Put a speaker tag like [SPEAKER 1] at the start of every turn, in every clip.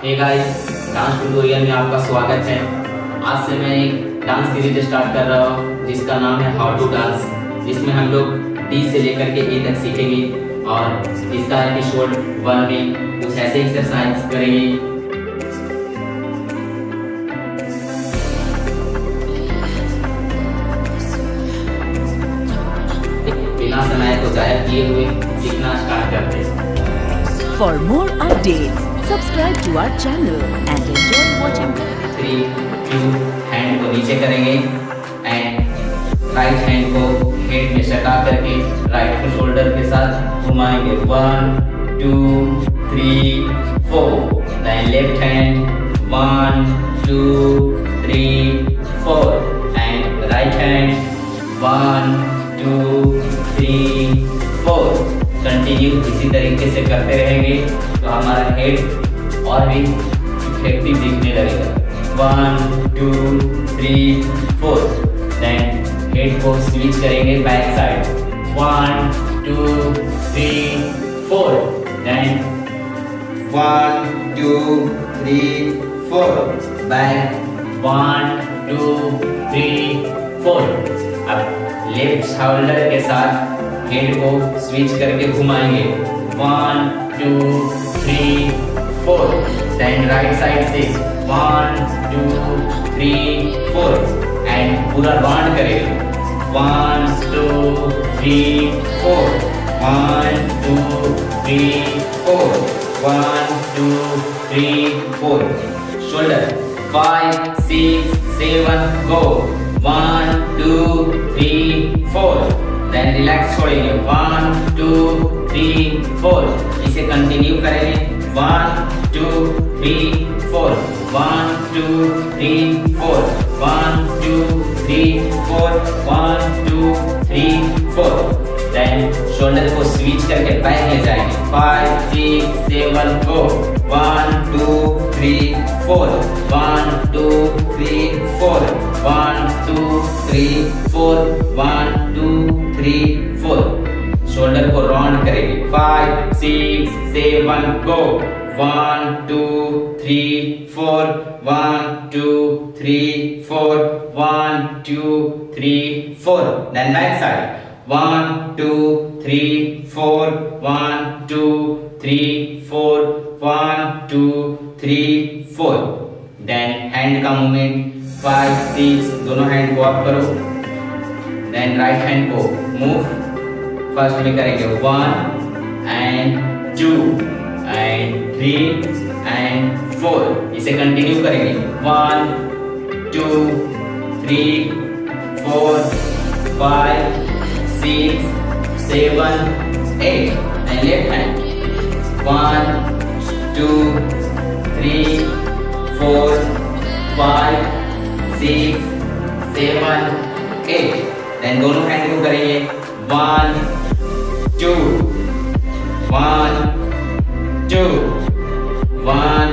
[SPEAKER 1] Hey guys, dance tutorial में आपका स्वागत है। आज से मैं एक डांस सीरीज स्टार्ट कर रहा हूँ जिसका नाम है हाउ टू डांस, जिसमें हम लोग डी से लेकर के ए तक सीखेंगे और इसका एपिसोड 1 में कुछ ऐसे एक्सरसाइज करेंगे। बिना समय को जाया किए हुए सीखना स्टार्ट करते हैं।
[SPEAKER 2] For more updates, subscribe to our channel and enjoy watching.
[SPEAKER 1] 3, 2, hand को नीचे करेंगे एंड राइट हैंड को हेड में सटा करके राइट को शोल्डर के साथ घुमाएंगे। 1, 2, 3, 4। Then left hand 1, 2, 3, 4 and right hand 1, 2, 3, 4। Continue इसी तरीके से करते रहेंगे तो हमारा हेड और भी इफेक्टिव दिखने लगेगा। 1, 2, 3, 4। देन हेड को स्विच करेंगे बैक साइड। 1, 2, 3, 4। Then 1, 2, 3, 4 back. 1, 2, 3, 4। अब लेफ्ट शोल्डर के साथ हेड को स्विच करके घुमाएंगे। 1, 2, 3, 4। देन राइट साइड से 1, 2, 3, 4 एंड पूरा बाउंड करेंगे। 1, 2, 3, 4। 1, 2, 3, 4। 1, 2, 3, 4। शोल्डर 5, 6, 7 गो। 1, 2, 3, 4। देन रिलैक्स छोड़ेंगे। 1, 2, 3, 4। इसे कंटिन्यू करेंगे। 1, 2, 3, 4। 1, 2, 3, 4। 1, 2, 3, 4। 1, 2, 3, 4। देन शोल्डर को स्विच करके बैक ले जाएंगे। 5, 6, 7 गो। 1, 2, 3, 4। 1, 2, 3, 4। 1, 2, 3, 4। 1, 2, 3, 4। शोल्डर को राउंड करेंगे। 5, 6, 7 गो। 1, 2, 3, 4। 1, 2, 3, 4। 1, 2, 3, 4। Then back side. 1, 2, 3, 4. 1, 2, 3, 4. 1, 2, 3, 4. Then hand का मूवमेंट 5, 6 दोनों हैंड को अप करो। देन राइट हैंड को मूव फर्स्ट में करेंगे। 1 एंड 2 एंड 3 एंड 4। इसे कंटिन्यू करेंगे। 1, 2, 3, 4, 5, 6, 7, 8 एंड लेफ्ट हैंड 1, 2, 3, 4, 5, 6, 7, 8। देन दोनों हैंड को करेंगे। 1, 2, 1, 2, 1,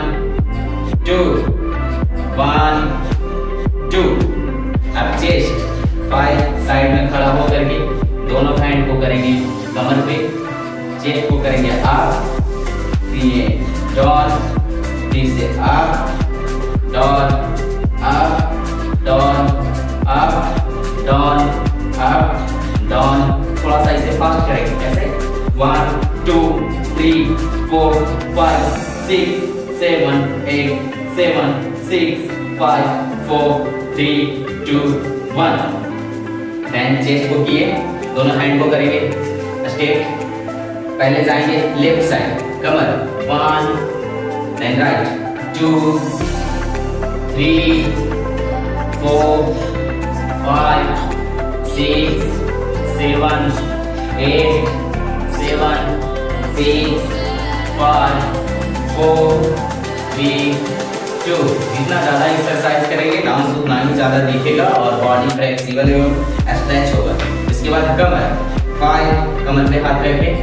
[SPEAKER 1] 2, 1, 2। अब चेस्ट 5 साइड में खड़ा होकर के दोनों हैंड को करेंगे कमर पे। चेस्ट को करेंगे अप, फिर डाउन, फिर से up down, up down, up down, up down. थोड़ा सा इसे फास्ट करेंगे। कैसे? 1, 2, 3, 4, 5, 6, 7, 8, 7, 6, 5, 4, 3, 2, 1। देन चेस्ट को किए, दोनों हैंड को करेंगे स्टेप। पहले जाएंगे लेफ्ट साइड कमर। 1, देन राइट 2, 3, 4, 5, 6, 7, 8, 7, 6, 5, 4, 3, 2। जितना ज़्यादा एक्सरसाइज करेंगे डांस उतना ही ज़्यादा दिखेगा और बॉडी फ्लेक्सिबल एवं स्ट्रेच होगा। इसके बाद कमर 5, कमर पे हाथ रखें।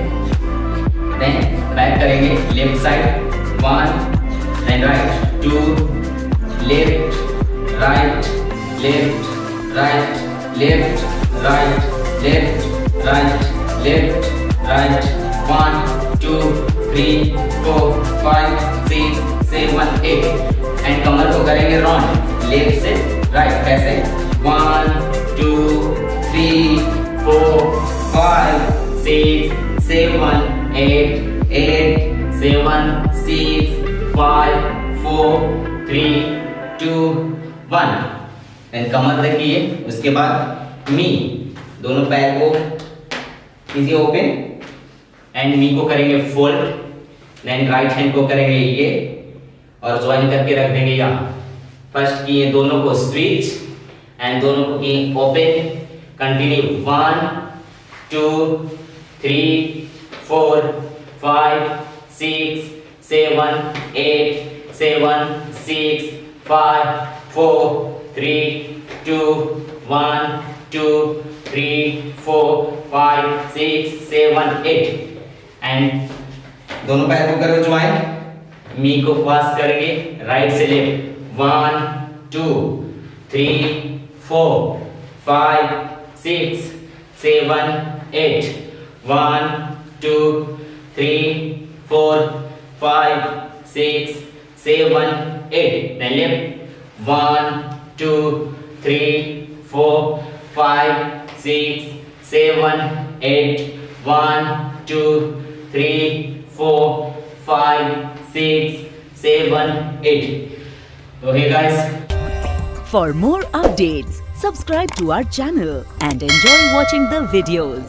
[SPEAKER 1] देन बैक करेंगे left side 1, then right 2, left right, left right, left right, left right, left right. 1, 2, 3, 4, 5, 6, 7, 8 and कमर को करेंगे राउंड लेफ्ट से राइट। कैसे 1 2 3 4 5 6 7 8 8 7 6 5 4 3 2 1 एंड कमर रखिए। उसके बाद मी दोनों पैर को कीजिए ओपन एंड नी को करेंगे फोल्ड, देन राइट हैंड को करेंगे ये और ज्वाइन करके रख देंगे यहाँ। फर्स्ट किए दोनों को स्विच एंड दोनों को किए ओपन, कंटिन्यू 1 2 3 4 5 6 7 8 7 6 5 4 3 2 1 2 3 4 5 6 7 8 एंड दोनों पैर को करो ज्वाइन, मी को पास करेंगे राइट से left 1 2 3 4 5 6 7 8 1 2 3 4 5 6 7 8 then left 1 2 3 4 5 6 7 8 1 2 3 4 5 6 7 8 So hey guys,
[SPEAKER 2] For more updates, subscribe to our channel and enjoy watching the videos.